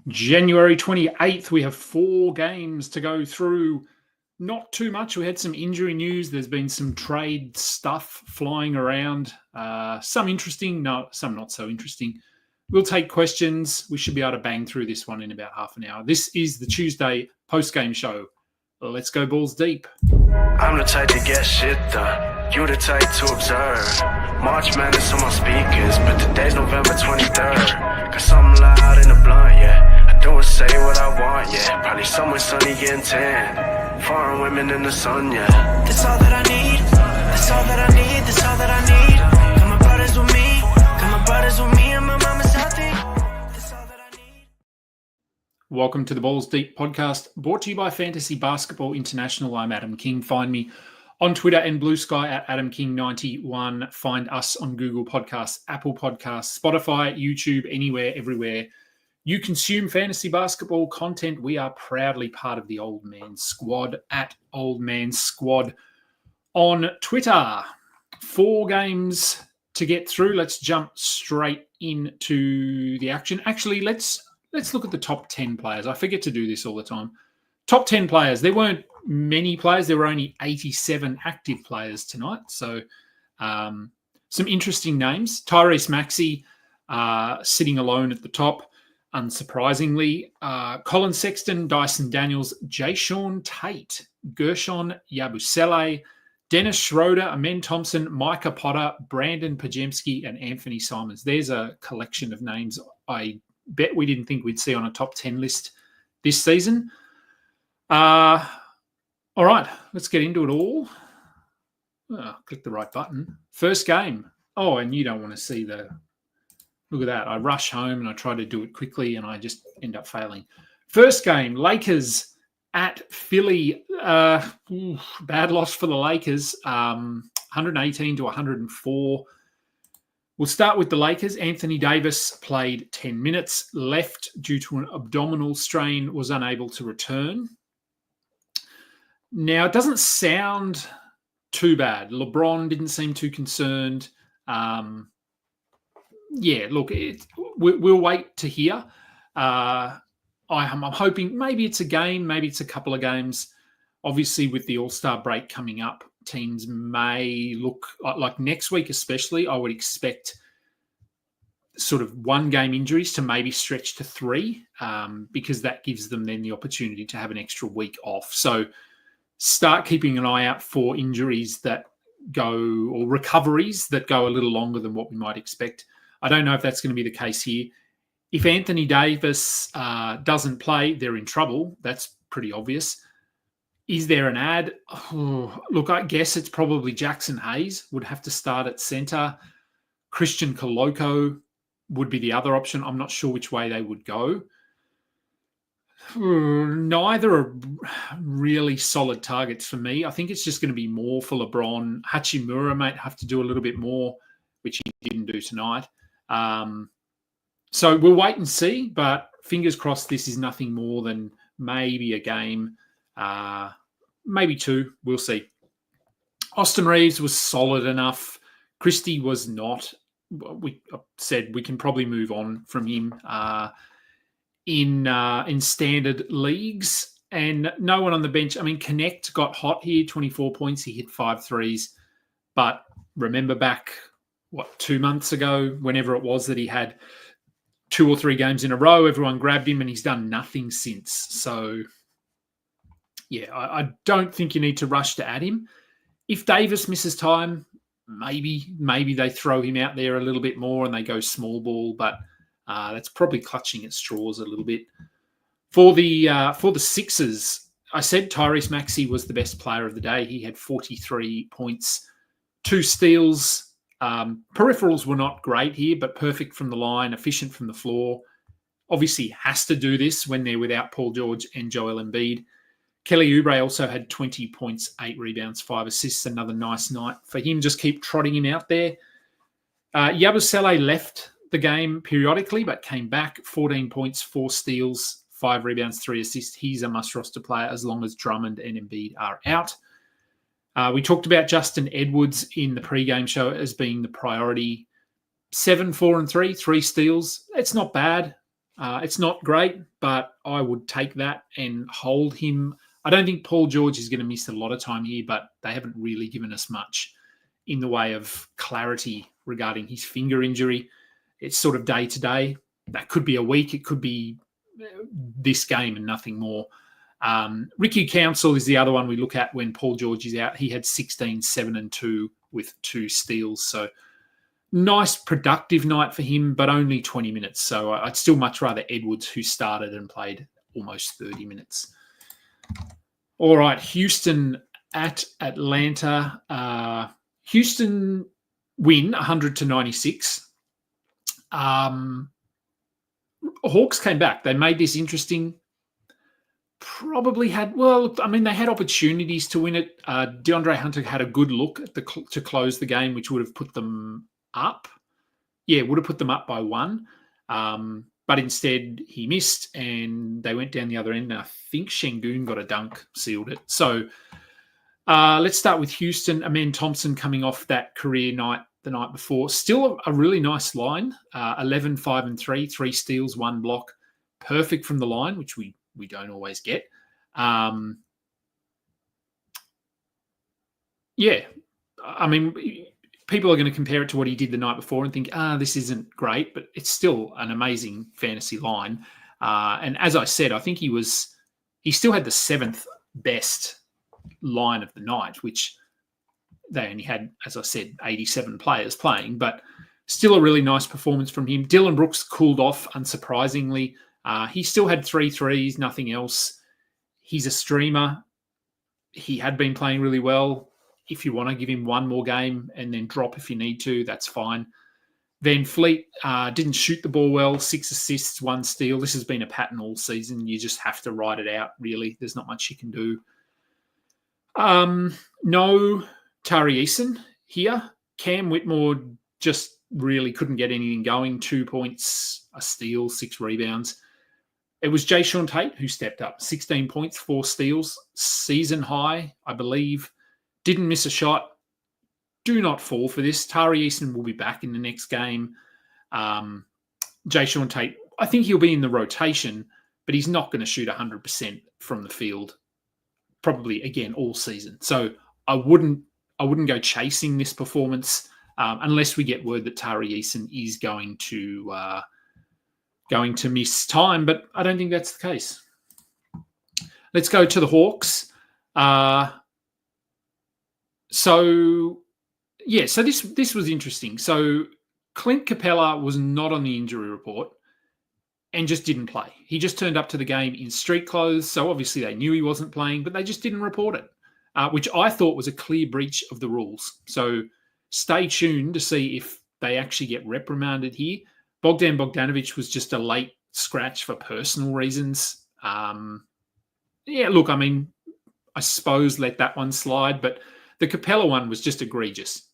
January 28th, we have 4 games to go through. Not too much. We had some injury news. There's been some trade stuff flying around. Some interesting, some not so interesting. We'll take questions. We should be able to bang through this one in about half an hour. This is the Tuesday post-game show. Let's go balls deep. I'm the type to get shit done. You the type to observe. March Madness on my speakers, but today's November 23rd. Got something loud in the blunt, yeah. I don't say what I want, yeah. Probably somewhere sunny getting tan. Foreign women in the sun, yeah. That's all that I need. That's all that I need. That's all that I need. Got my brothers with me. Got my brothers with me and my mama's healthy. That's all that I need. Welcome to the Balls Deep podcast, brought to you by Fantasy Basketball International. I'm Adam King. Find me on Twitter and Blue Sky at AdamKing91. Find us on Google Podcasts, Apple Podcasts, Spotify, YouTube, anywhere, everywhere you consume fantasy basketball content. We are proudly part of the Old Man Squad at Old Man Squad on Twitter. 4 games to get through. Let's jump straight into the action. Actually, let's look at the top 10 players. I forget to do this all the time. Top 10 players. There weren't many players. There were only 87 active players tonight. So some interesting names. Tyrese Maxey sitting alone at the top, unsurprisingly. Colin Sexton, Dyson Daniels, Jayshawn Tate, Gershon Yabusele, Dennis Schroeder, Amen Thompson, Micah Potter, Brandon Pajemski, and Anthony Simons. There's a collection of names I bet we didn't think we'd see on a top 10 list this season. All right, let's get into it all. Click the right button. First game. Oh, and you don't want to see the... Look at that. I rush home and I try to do it quickly and I just end up failing. First game, Lakers at Philly. Bad loss for the Lakers, 118 to 104. We'll start with the Lakers. Anthony Davis played 10 minutes, left due to an abdominal strain, was unable to return. Now, it doesn't sound too bad. LeBron didn't seem too concerned. We'll wait to hear. I'm hoping maybe it's a game, maybe it's a couple of games. Obviously, with the All-Star break coming up, teams may look like next week especially, I would expect sort of 1-game injuries to maybe stretch to 3 because that gives them then the opportunity to have an extra week off. So start keeping an eye out for injuries that go, or recoveries that go a little longer than what we might expect. I don't know if that's going to be the case here. If Anthony Davis doesn't play, they're in trouble. That's pretty obvious. Is there an ad? Look, I guess it's probably Jackson Hayes would have to start at center. Christian Koloko would be the other option. I'm not sure which way they would go. Neither are really solid targets for me. I think it's just going to be more for LeBron. Hachimura might have to do a little bit more, which he didn't do tonight. So we'll wait and see, but fingers crossed this is nothing more than maybe a game, maybe 2. We'll see. Austin Reeves was solid enough. Christie was not. We said we can probably move on from him in standard leagues, and no one on the bench. I mean, Connect got hot here, 24 points. He hit 5 threes, but remember back, 2 months ago, whenever it was that he had 2 or 3 games in a row, everyone grabbed him and he's done nothing since. So, yeah, I don't think you need to rush to add him. If Davis misses time, maybe they throw him out there a little bit more and they go small ball, but that's probably clutching at straws a little bit. For the Sixers, I said Tyrese Maxey was the best player of the day. He had 43 points, 2 steals. Peripherals were not great here, but perfect from the line, efficient from the floor. Obviously has to do this when they're without Paul George and Joel Embiid. Kelly Oubre also had 20 points, 8 rebounds, 5 assists. Another nice night for him. Just keep trotting him out there. Yabusele left the game periodically, but came back. 14 points, 4 steals, 5 rebounds, 3 assists. He's a must-roster player as long as Drummond and Embiid are out. We talked about Justin Edwards in the pre-game show as being the priority. 7, 4, and 3 steals. It's not bad. It's not great, but I would take that and hold him. I don't think Paul George is going to miss a lot of time here, but they haven't really given us much in the way of clarity regarding his finger injury. It's sort of day to day. That could be a week. It could be this game and nothing more. Ricky Council is the other one we look at when Paul George is out. He had 16, 7 and 2 with 2 steals. So nice productive night for him, but only 20 minutes. So I'd still much rather Edwards, who started and played almost 30 minutes. All right, Houston at Atlanta. Houston win 100-96. Hawks came back. They made this interesting. Probably had, they had opportunities to win it. DeAndre Hunter had a good look at to close the game, which would have put them up. Yeah, would have put them up by 1. But instead, he missed, and they went down the other end. And I think Şengün got a dunk, sealed it. So let's start with Houston. Amen Thompson coming off that career night the night before. Still a really nice line. 11, 5 and 3, 3 steals, 1 block. Perfect from the line, which we don't always get. People are going to compare it to what he did the night before and think, this isn't great, but it's still an amazing fantasy line. And as I said, I think he still had the 7th best line of the night, which they only had, as I said, 87 players playing, but still a really nice performance from him. Dylan Brooks cooled off, unsurprisingly. He still had 3 threes, nothing else. He's a streamer. He had been playing really well. If you want to give him one more game and then drop if you need to, that's fine. Van Fleet didn't shoot the ball well, 6 assists, 1 steal. This has been a pattern all season. You just have to ride it out, really. There's not much you can do. No Tari Eason here. Cam Whitmore just really couldn't get anything going. 2 points, a steal, 6 rebounds. It was Jayshawn Tate who stepped up. 16 points, 4 steals, season high, I believe. Didn't miss a shot. Do not fall for this. Tari Eason will be back in the next game. Jayshawn Tate, I think he'll be in the rotation, but he's not going to shoot 100% from the field, probably, again, all season. So I wouldn't go chasing this performance unless we get word that Tari Eason is going to miss time, but I don't think that's the case. Let's go to the Hawks. So this was interesting. So Clint Capella was not on the injury report and just didn't play. He just turned up to the game in street clothes, so obviously they knew he wasn't playing, but they just didn't report it, which I thought was a clear breach of the rules. So stay tuned to see if they actually get reprimanded here. Bogdan Bogdanovic was just a late scratch for personal reasons. I suppose let that one slide, but the Capella one was just egregious.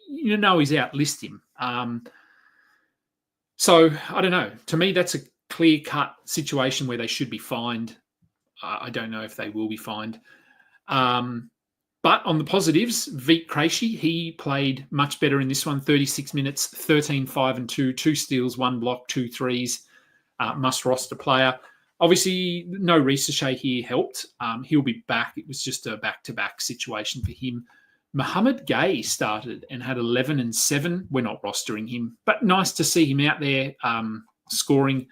He's out, list him. So I don't know. To me, that's a clear-cut situation where they should be fined. I don't know if they will be fined. But on the positives, Vit Krejci, he played much better in this one. 36 minutes, 13, 5 and 2, 2 steals, 1 block, 2 threes. Must roster player. Obviously, no Risache here helped. He'll be back. It was just a back-to-back situation for him. Muhammad Gay started and had 11 and 7. We're not rostering him, but nice to see him out there scoring,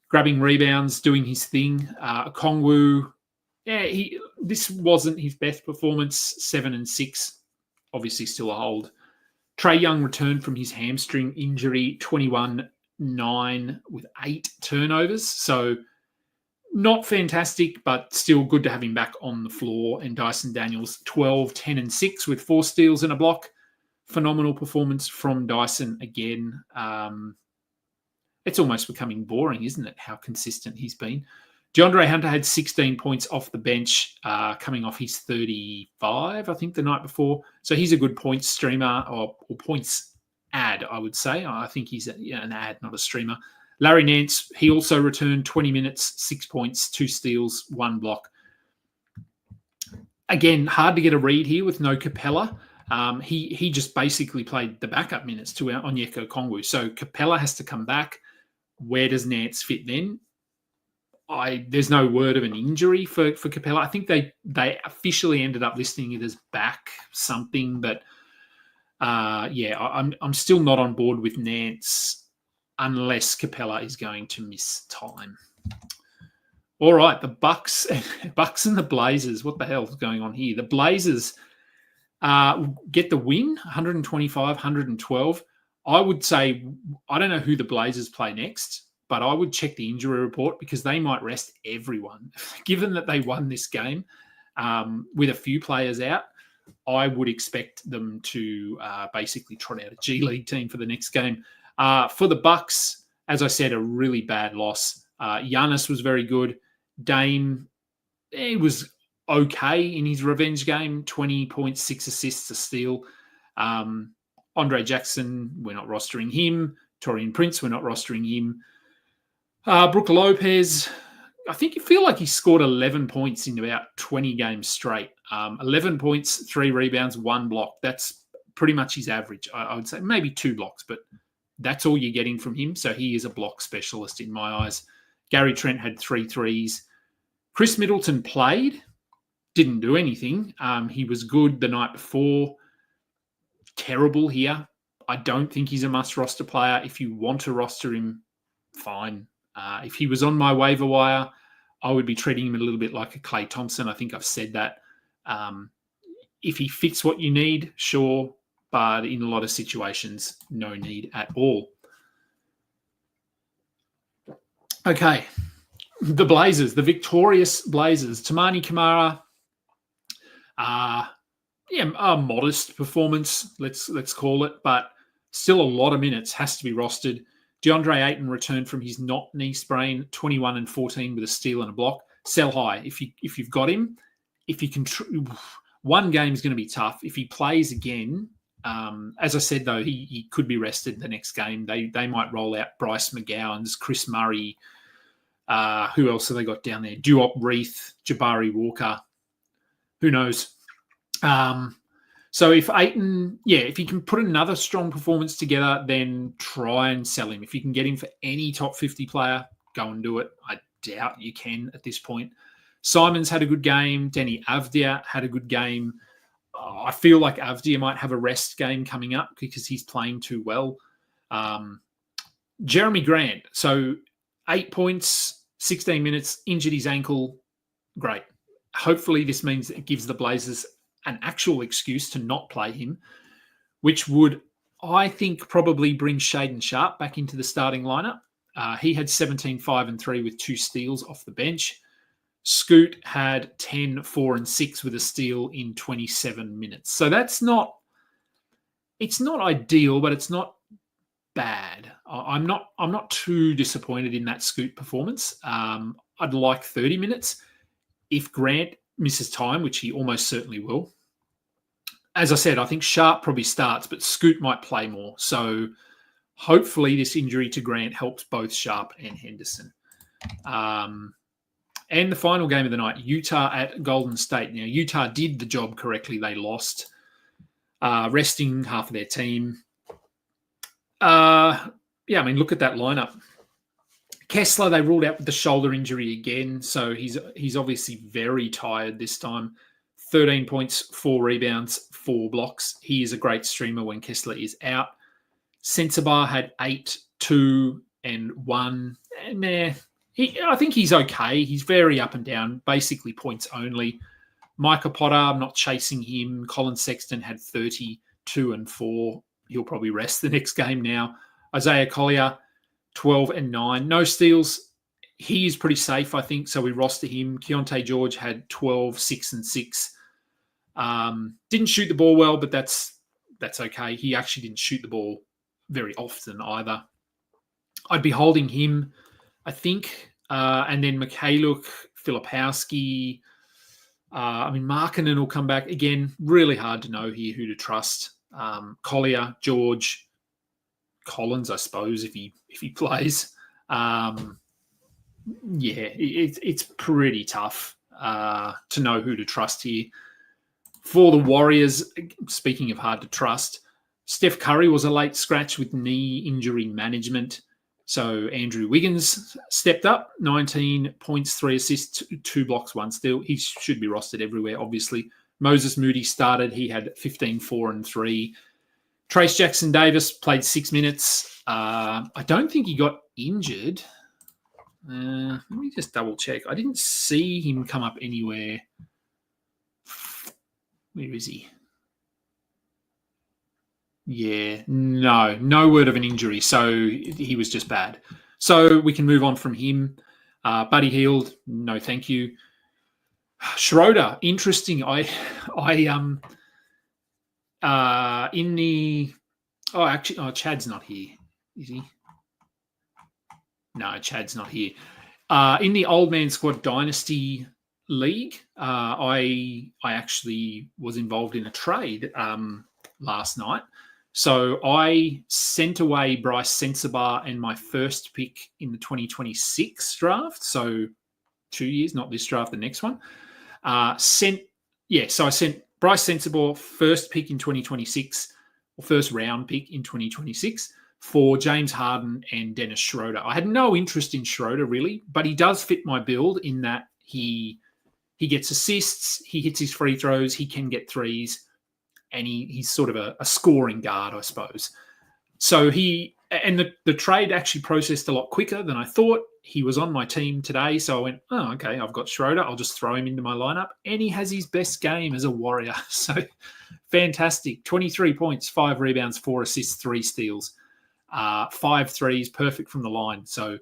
grabbing rebounds, doing his thing. Kongwu, this wasn't his best performance, 7 and 6. Obviously still a hold. Trae Young returned from his hamstring injury, 21-9 with 8 turnovers. So not fantastic, but still good to have him back on the floor. And Dyson Daniels, 12, 10 and 6 with 4 steals and a block. Phenomenal performance from Dyson again. It's almost becoming boring, isn't it, how consistent he's been. DeAndre Hunter had 16 points off the bench, coming off his 35, I think, the night before. So he's a good points streamer or points ad, I would say. I think he's an ad, not a streamer. Larry Nance, he also returned 20 minutes, 6 points, 2 steals, 1 block. Again, hard to get a read here with no Capella. He just basically played the backup minutes to Onyeka Okongwu. So Capella has to come back. where does Nance fit then? There's no word of an injury for Capella. I think they officially ended up listing it as back something, but I'm still not on board with Nance unless Capella is going to miss time. All right, the Bucks and the Blazers. What the hell is going on here? The Blazers get the win, 125, 112. I would say, I don't know who the Blazers play next, but I would check the injury report because they might rest everyone. Given that they won this game with a few players out, I would expect them to basically trot out a G League team for the next game. For the Bucks, as I said, a really bad loss. Giannis was very good. Dame, he was okay in his revenge game, 20.6 assists, a steal. Andre Jackson, we're not rostering him. Taurean Prince, we're not rostering him. Brook Lopez, I feel like he scored 11 points in about 20 games straight. 11 points, 3 rebounds, 1 block. That's pretty much his average. I would say maybe 2 blocks, but that's all you're getting from him. So he is a block specialist in my eyes. Gary Trent had 3 threes. Chris Middleton played, didn't do anything. He was good the night before. Terrible here. I don't think he's a must roster player. If you want to roster him, fine. If he was on my waiver wire, I would be treating him a little bit like a Klay Thompson. I think I've said that. If he fits what you need, sure. But in a lot of situations, no need at all. Okay. The Blazers, the victorious Blazers. Tamani Kamara, a modest performance, let's call it, but still a lot of minutes, has to be rostered. DeAndre Ayton returned from his not knee sprain, 21 and 14 with a steal and a block. Sell high if you've got him. If you can, one game is going to be tough. If he plays again, as I said though, he could be rested the next game. They might roll out Bryce McGowan's, Chris Murray. Who else have they got down there? Duop Reith, Jabari Walker. Who knows? So if Ayton, if he can put another strong performance together, then try and sell him. If you can get him for any top 50 player, go and do it. I doubt you can at this point. Simons had a good game. Denny Avdia had a good game. I feel like Avdia might have a rest game coming up because he's playing too well. Jerami Grant, so 8 points, 16 minutes, injured his ankle. Great. Hopefully this means it gives the Blazers an actual excuse to not play him, which would, I think, probably bring Shaedon Sharpe back into the starting lineup. He had 17, 5 and 3 with 2 steals off the bench. Scoot had 10, 4 and 6 with a steal in 27 minutes. So it's not ideal, but it's not bad. I'm not too disappointed in that Scoot performance. I'd like 30 minutes. If Grant misses time, which he almost certainly will. As I said, I think Sharpe probably starts, but Scoot might play more. So hopefully this injury to Grant helps both Sharpe and Henderson. And the final game of the night, Utah at Golden State. Now, Utah did the job correctly. They lost, resting half of their team. Look at that lineup. Kessler, they ruled out with the shoulder injury again, so he's obviously very tired this time. 13 points, 4 rebounds, 4 blocks. He is a great streamer when Kessler is out. Sensabaugh had 8, 2, and 1. I think he's okay. He's very up and down, basically points only. Micah Potter, I'm not chasing him. Colin Sexton had 30, 2 and 4. He'll probably rest the next game now. Isaiah Collier, 12 and 9. No steals. He is pretty safe, I think, so we roster him. Keontae George had 12, 6 and 6. Didn't shoot the ball well, but that's okay. He actually didn't shoot the ball very often either. I'd be holding him, I think. And then Mikhailuk, Filipowski. Markkanen will come back. Again, really hard to know here who to trust. Collier, George, Collins, I suppose, if he plays. It's pretty tough to know who to trust here. For the Warriors, speaking of hard to trust, Steph Curry was a late scratch with knee injury management. So Andrew Wiggins stepped up, 19 points, 3 assists, 2 blocks, 1 steal. He should be rostered everywhere, obviously. Moses Moody started. He had 15, 4 and 3. Trace Jackson-Davis played 6 minutes. I don't think he got injured. Let me just double check. I didn't see him come up anywhere. Where is he? Yeah, no word of an injury. So he was just bad. So we can move on from him. Buddy Hield, no thank you. Schroeder, interesting. Chad's not here. Is he? No, Chad's not here. In the Old Man Squad Dynasty League, I actually was involved in a trade last night. So I sent away Bryce Sensabaugh and my first pick in the 2026 draft. So 2 years, not this draft, the next one. So I sent Bryce Sensabaugh first pick in 2026, or first round pick in 2026 for James Harden and Dennis Schroeder. I had no interest in Schroeder really, but he does fit my build in that he gets assists, he hits his free throws, he can get threes, and he's sort of a scoring guard, I suppose. So the trade actually processed a lot quicker than I thought. He was on my team today, so I went, oh, okay, I've got Schroeder. I'll just throw him into my lineup. And he has his best game as a Warrior. So fantastic. 23 points, 5 rebounds, 4 assists, 3 steals, 5 threes, perfect from the line. So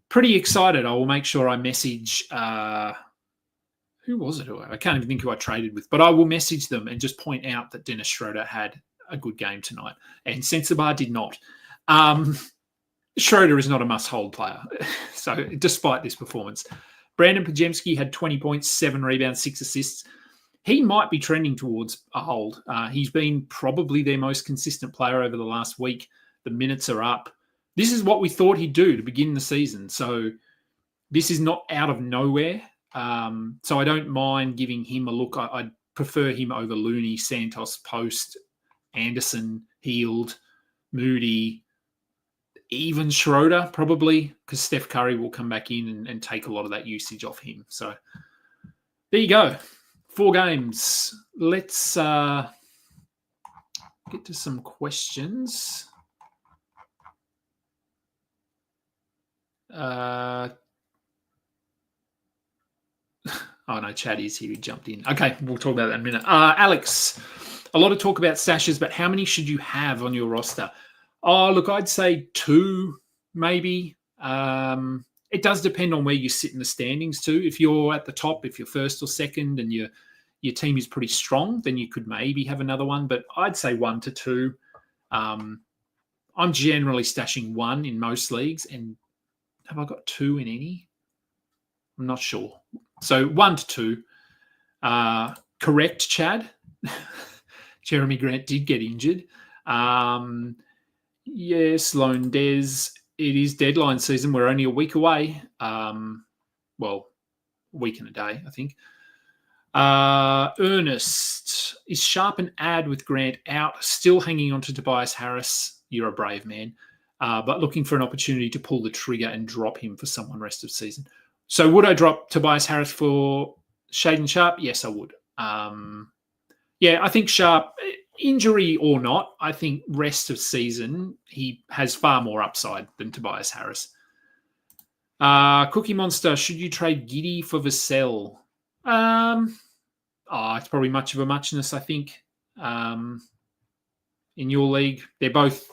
pretty excited. I will make sure I message... who was it? I can't even think who I traded with, but I will message them and just point out that Dennis Schroeder had a good game tonight and Sensabaugh did not. Schroeder is not a must-hold player. So despite this performance, Brandon Pajemski had 20 points, 7 rebounds, 6 assists. He might be trending towards a hold. He's been probably their most consistent player over the last week. The minutes are up. This is what we thought he'd do to begin the season. So this is not out of nowhere. So I don't mind giving him a look. I'd prefer him over Looney, Santos, Post, Anderson, Hield, Moody, even Schroeder probably, because Steph Curry will come back in and take a lot of that usage off him. So there you go. 4 games. Let's get to some questions. Oh, no, Chad is here. He jumped in. Okay, we'll talk about that in a minute. Alex, a lot of talk about stashes, but how many should you have on your roster? Oh, look, I'd say 2, maybe. It does depend on where you sit in the standings too. If you're at the top, if you're first or second and your team is pretty strong, then you could maybe have another one. But I'd say 1 to 2. I'm generally stashing 1 in most leagues. And have I got 2 in any? I'm not sure. So 1 to 2. Correct, Chad. Jerami Grant did get injured. Yes, Lone Des. It is deadline season. We're only a week away. Well, a week and a day, I think. Ernest. Is Sharp an ad with Grant out? Still hanging on to Tobias Harris. You're a brave man. But looking for an opportunity to pull the trigger and drop him for someone rest of season. So would I drop Tobias Harris for Shaden Sharp? Yes, I would. I think Sharp, injury or not, I think rest of season, he has far more upside than Tobias Harris. Cookie Monster, should you trade Giddy for Vassell? It's probably much of a muchness, I think. In your league, they're both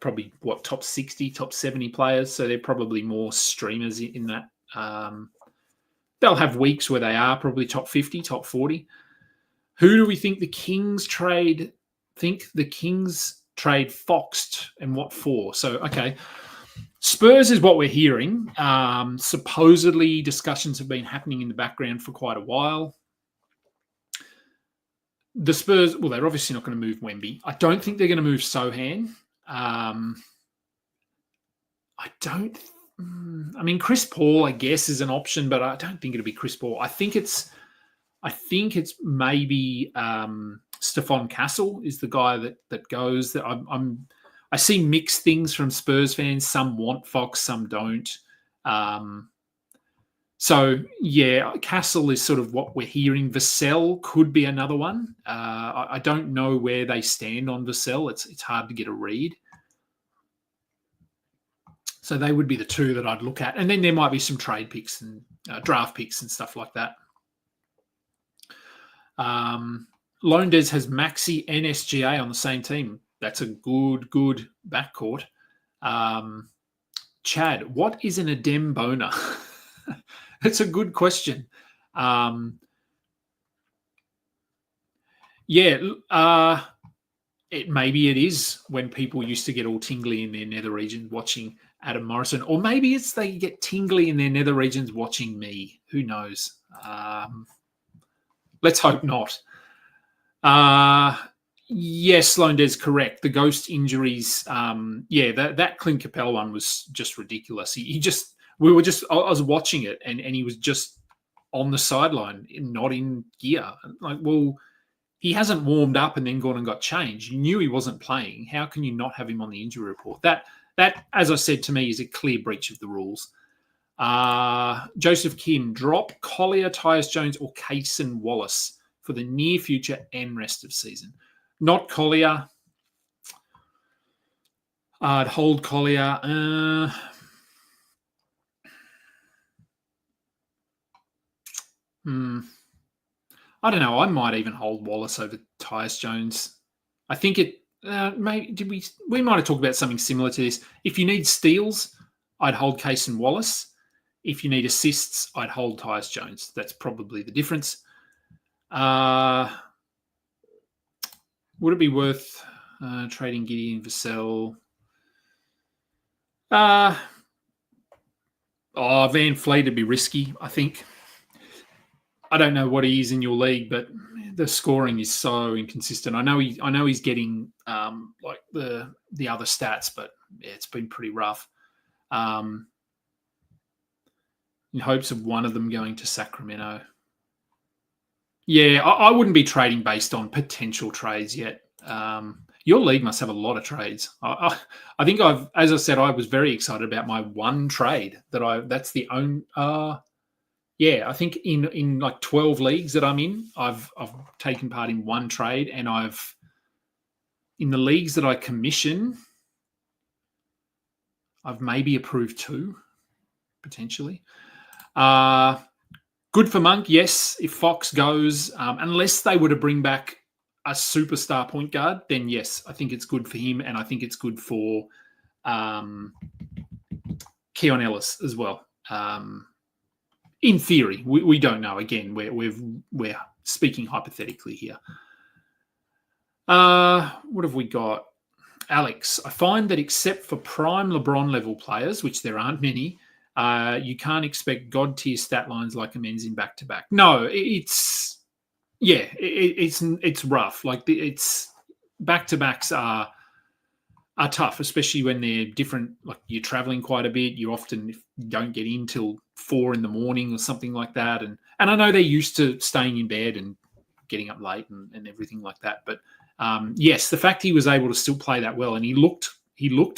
probably, top 60, top 70 players, so they're probably more streamers in that. They'll have weeks where they are probably top 50, top 40. Who do we think the Kings trade? The Kings trade Foxed, and what for? So, okay. Spurs is what we're hearing. Supposedly discussions have been happening in the background for quite a while. The Spurs, well, they're obviously not going to move Wemby. I don't think they're going to move Sohan. Chris Paul, I guess, is an option, but I don't think it'll be Chris Paul. I think it's maybe Stephon Castle is the guy that goes. That I see mixed things from Spurs fans. Some want Fox, some don't. So, yeah, Castle is sort of what we're hearing. Vassell could be another one. I don't know where they stand on Vassell. It's hard to get a read. So they would be the two that I'd look at. And then there might be some trade picks and draft picks and stuff like that. Loandes has Maxi and SGA on the same team. That's a good backcourt. Chad, what is an Adem boner? It's a good question. Maybe it is when people used to get all tingly in their nether region watching Adam Morrison, or maybe it's they get tingly in their nether regions watching me. Who knows? Let's hope not. Yes, Loandes correct. The ghost injuries. That Clint Capella one was just ridiculous. I was watching it and he was just on the sideline, not in gear. Like, well, he hasn't warmed up and then gone and got changed. You knew he wasn't playing. How can you not have him on the injury report? That, as I said, to me, is a clear breach of the rules. Joseph Kim, drop Collier, Tyus Jones, or Cason Wallace for the near future and rest of season. Not Collier. I'd hold Collier. I don't know. I might even hold Wallace over Tyus Jones. I think it. We might have talked about something similar to this. If you need steals, I'd hold Cason Wallace. If you need assists, I'd hold Tyus Jones. That's probably the difference. Would it be worth trading Giddey and Vassell? Van Fleet would be risky, I think. I don't know what he is in your league, but the scoring is so inconsistent. I know he's getting like the other stats, but yeah, it's been pretty rough. In hopes of one of them going to Sacramento. Yeah, I wouldn't be trading based on potential trades yet. Your league must have a lot of trades. I think as I said, I was very excited about my one trade that's the only. I think in like 12 leagues that I'm in, I've taken part in one trade, and in the leagues that I commission, I've maybe approved 2, potentially. Good for Monk, yes. If Fox goes, unless they were to bring back a superstar point guard, then yes, I think it's good for him, and I think it's good for Keon Ellis as well. In theory, we don't know. Again, we're speaking hypothetically here. What have we got? Alex, I find that except for prime LeBron level players, which there aren't many, you can't expect god tier stat lines like Amenz in back to back. No, it's rough. Like it's back to backs are tough, especially when they're different. Like you're traveling quite a bit. You often don't get in till 4 a.m. or something like that. And I know they're used to staying in bed and getting up late and everything like that. But yes, the fact he was able to still play that well, and he looked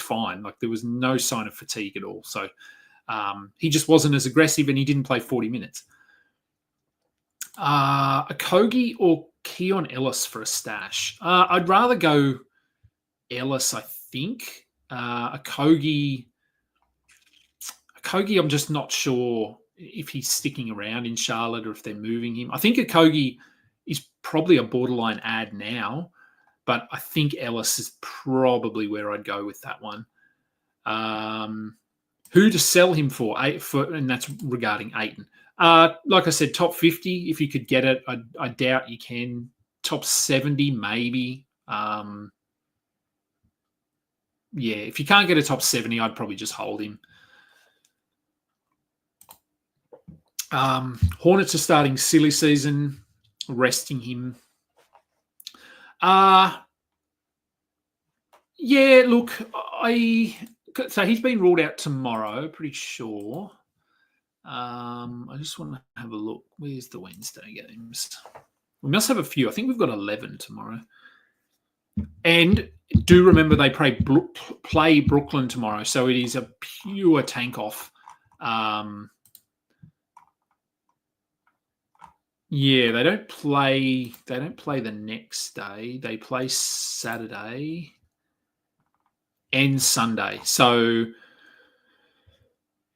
fine. Like there was no sign of fatigue at all. So he just wasn't as aggressive, and he didn't play 40 minutes. A Kogi or Keon Ellis for a stash? I'd rather go Ellis, I think. A Kogi, I'm just not sure if he's sticking around in Charlotte or if they're moving him. I think a Kogi is probably a borderline ad now, but I think Ellis is probably where I'd go with that one. Who to sell him for? And that's regarding Ayton. Like I said, top 50, if you could get it. I doubt you can. Top 70, maybe. If you can't get a top 70, I'd probably just hold him. Hornets are starting silly season, resting him. Look, so he's been ruled out tomorrow, pretty sure. I just want to have a look. Where's the Wednesday games? We must have a few. I think we've got 11 tomorrow. And do remember they play Brooklyn tomorrow, so it is a pure tank off. Yeah, they don't play the next day. They play Saturday and Sunday. So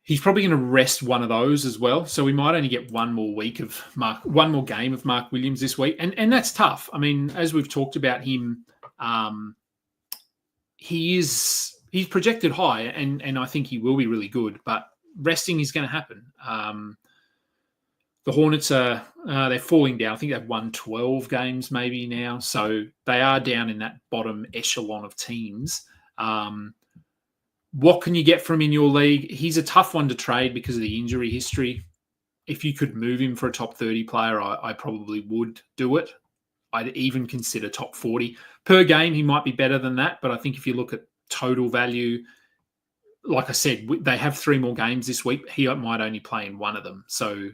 he's probably going to rest one of those as well. So we might only get one more game of Mark Williams this week. And that's tough. I mean, as we've talked about him, he's projected high, and I think he will be really good, but resting is going to happen. The Hornets they're falling down. I think they've won 12 games maybe now. So they are down in that bottom echelon of teams. What can you get from him in your league? He's a tough one to trade because of the injury history. If you could move him for a top 30 player, I probably would do it. I'd even consider top 40. Per game, he might be better than that, but I think if you look at total value, like I said, they have 3 more games this week. He might only play in one of them. So,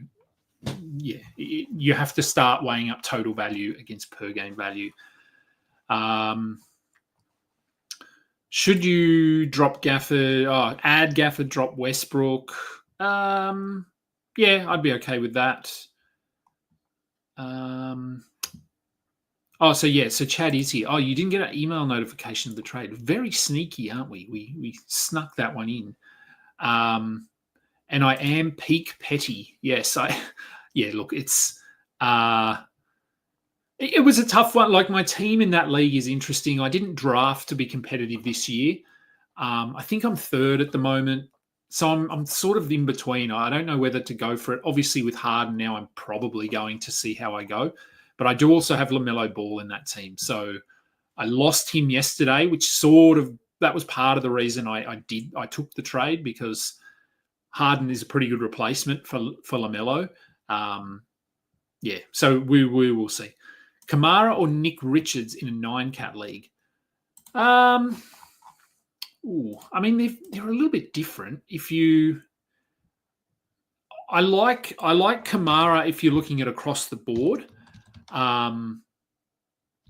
yeah, you have to start weighing up total value against per game value. Should you drop Gafford? Add Gafford, drop Westbrook? Yeah, I'd be okay with that. So Chad is here. Oh, you didn't get an email notification of the trade. Very sneaky, aren't we? We snuck that one in. And I am peak petty. Yes, look, it's it was a tough one. Like, my team in that league is interesting. I didn't draft to be competitive this year. I think I'm third at the moment. So I'm sort of in between. I don't know whether to go for it. Obviously, with Harden now, I'm probably going to see how I go. But I do also have LaMelo Ball in that team. So I lost him yesterday, which that was part of the reason I took the trade, because Harden is a pretty good replacement for LaMelo. So we will see. Kamara or Nick Richards in a 9-cat league? I mean, they're a little bit different. I like Kamara if you're looking at across the board.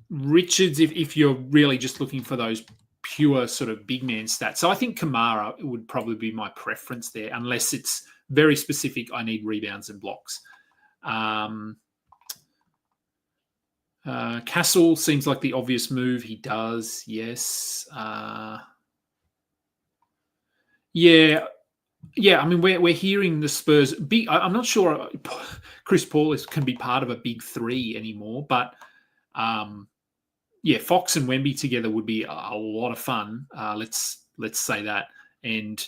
Richards, if you're really just looking for those pure sort of big man stats. So I think Kamara would probably be my preference there, unless it's very specific. I need rebounds and blocks. Castle seems like the obvious move. He does, yes. Yeah. I mean, we're hearing the Spurs big. I'm not sure Chris Paul can be part of a big 3 anymore, but Fox and Wemby together would be a lot of fun. Let's say that. And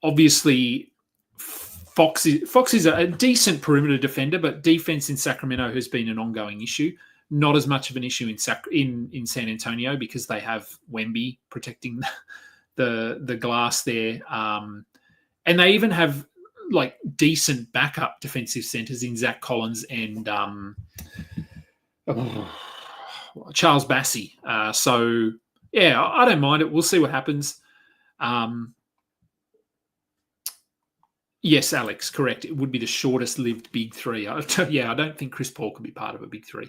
obviously, Fox is a decent perimeter defender, but defense in Sacramento has been an ongoing issue. Not as much of an issue in San Antonio, because they have Wemby protecting the glass there. And they even have like decent backup defensive centers in Zach Collins and Charles Bassey. So yeah, I don't mind it. We'll see what happens. Yes, Alex, correct. It would be the shortest lived big 3. I don't think Chris Paul could be part of a big 3.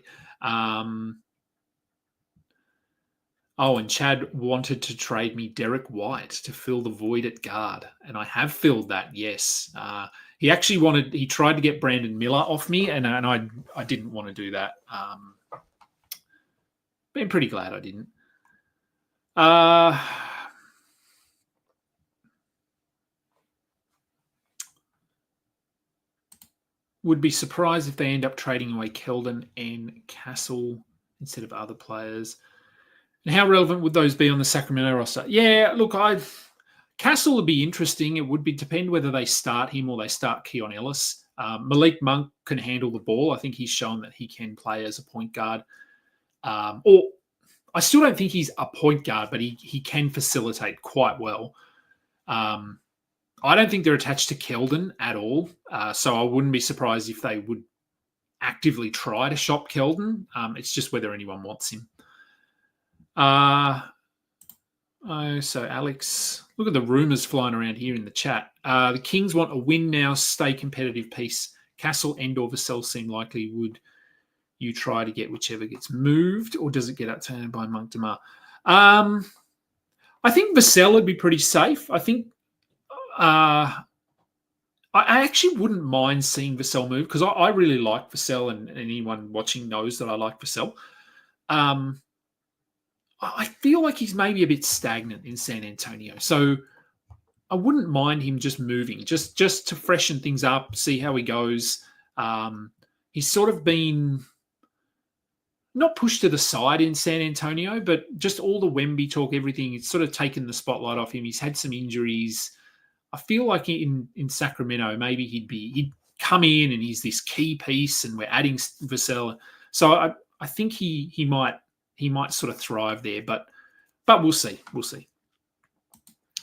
And Chad wanted to trade me Derek White to fill the void at guard. And I have filled that, yes. He tried to get Brandon Miller off me, and I didn't want to do that. Been pretty glad I didn't. Would be surprised if they end up trading away Keldon and Castle instead of other players. And how relevant would those be on the Sacramento roster? Yeah, look, Castle would be interesting. It would depend whether they start him or they start Keon Ellis. Malik Monk can handle the ball. I think he's shown that he can play as a point guard. Or I still don't think he's a point guard, but he can facilitate quite well. I don't think they're attached to Keldon at all. So I wouldn't be surprised if they would actively try to shop Keldon. It's just whether anyone wants him. So Alex, look at the rumors flying around here in the chat. The Kings want a win now, stay competitive piece. Castle and or Vassell seem likely would You try to get whichever gets moved, or does it get upturned by Monk Demar? I think Vassell would be pretty safe. I think I actually wouldn't mind seeing Vassell move because I really like Vassell, and anyone watching knows that I like Vassell. I feel like he's maybe a bit stagnant in San Antonio. So I wouldn't mind him just moving, just to freshen things up, see how he goes. He's sort of been not pushed to the side in San Antonio, but just all the Wemby talk, everything, it's sort of taken the spotlight off him. He's had some injuries. I feel like in Sacramento, maybe he'd come in and he's this key piece, and we're adding Vassell. So I think he might sort of thrive there, but we'll see. We'll see.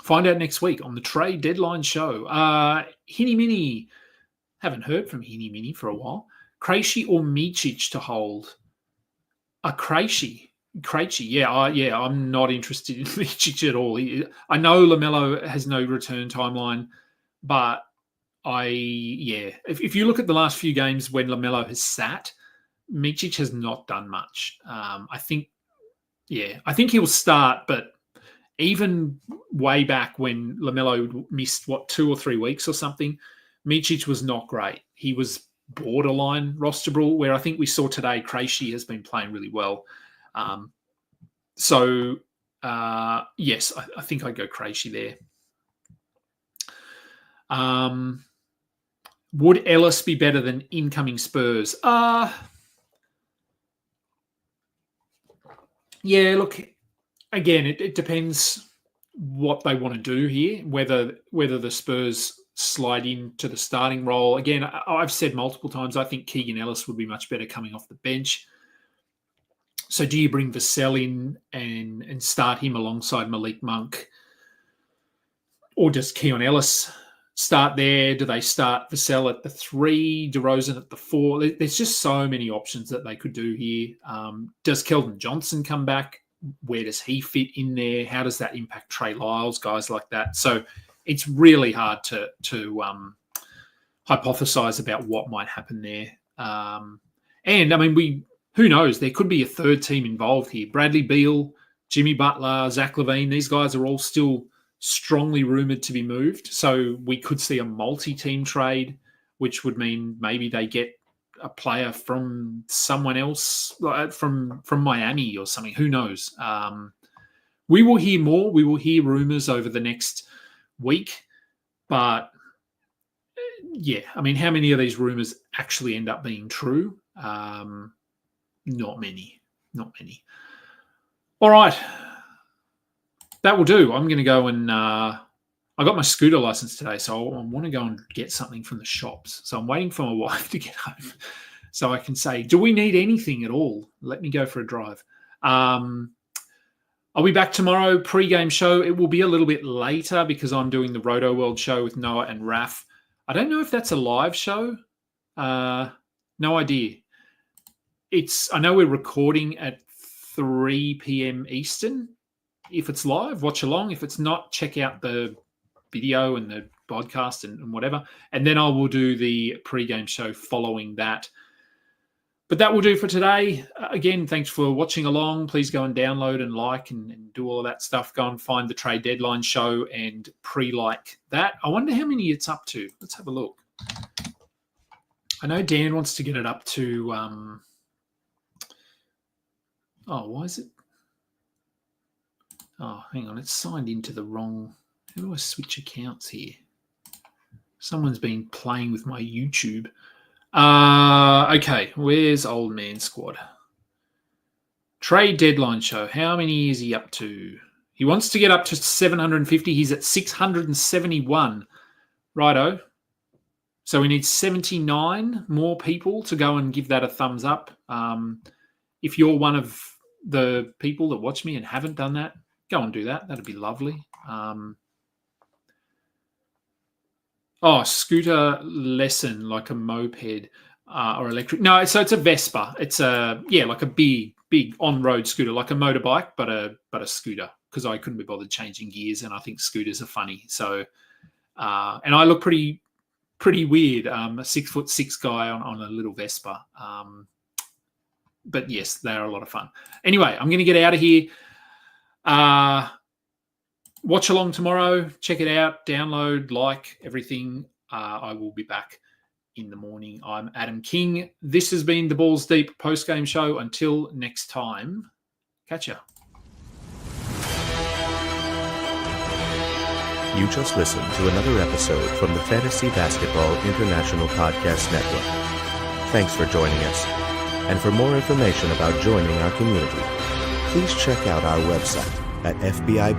Find out next week on the trade deadline show. Hinny Mini. Haven't heard from Hinny Mini for a while. Krejci or Micic to hold? Krejci. Yeah, I'm not interested in Micic at all. I know LaMelo has no return timeline, but if you look at the last few games when LaMelo has sat, Micic has not done much. I think he'll start, but even way back when LaMelo missed, 2 or 3 weeks or something, Micic was not great. He was borderline rosterable, where I think we saw today Krejci has been playing really well. Yes, I think I'd go Krejci there. Would Ellis be better than incoming Spurs? Yeah, look, again, it depends what they want to do here, whether the Spurs slide into the starting role. Again, I've said multiple times, I think Keegan Ellis would be much better coming off the bench. So do you bring Vassell in and start him alongside Malik Monk? Or does Keon Ellis start there? Do they start Vassell at the 3, DeRozan at the 4? There's just so many options that they could do here. Does Keldon Johnson come back? Where does he fit in there? How does that impact Trey Lyles, guys like that? So it's really hard to hypothesize about what might happen there. And I mean, who knows? There could be a third team involved here. Bradley Beal, Jimmy Butler, Zach LaVine. These guys are all still strongly rumored to be moved. So we could see a multi-team trade, which would mean maybe they get a player from someone else, from Miami or something. Who knows? We will hear more. We will hear rumors over the next week. But yeah, I mean, how many of these rumors actually end up being true? Not many. All right. That will do. I'm going to go and I got my scooter license today, so I want to go and get something from the shops. So I'm waiting for my wife to get home so I can say, do we need anything at all? Let me go for a drive. I'll be back tomorrow, pre-game show. It will be a little bit later because I'm doing the Roto World show with Noah and Raf. I don't know if that's a live show. No idea. I know we're recording at 3 p.m. Eastern. If it's live, watch along. If it's not, check out the video and the podcast and whatever. And then I will do the pre-game show following that. But that will do for today. Again, thanks for watching along. Please go and download and like and do all of that stuff. Go and find the Trade Deadline show and pre-like that. I wonder how many it's up to. Let's have a look. I know Dan wants to get it up to... why is it? Oh, hang on. It's signed into the wrong... How do I switch accounts here? Someone's been playing with my YouTube. Okay, where's Old Man Squad? Trade Deadline show. How many is he up to? He wants to get up to 750. He's at 671. Righto. So we need 79 more people to go and give that a thumbs up. If you're one of the people that watch me and haven't done that, go and do that. That'd be lovely. Scooter lesson, like a moped or electric. No, so it's a Vespa. It's like a big on-road scooter, like a motorbike, but a scooter, because I couldn't be bothered changing gears, and I think scooters are funny. So, and I look pretty weird. A 6'6" guy on a little Vespa. But yes, they're a lot of fun. Anyway, I'm going to get out of here. Watch along tomorrow. Check it out. Download, like, everything. I will be back in the morning. I'm Adam King. This has been the Balls Deep post-game show. Until next time, catch ya. You just listened to another episode from the Fantasy Basketball International Podcast Network. Thanks for joining us. And for more information about joining our community, please check out our website at FBI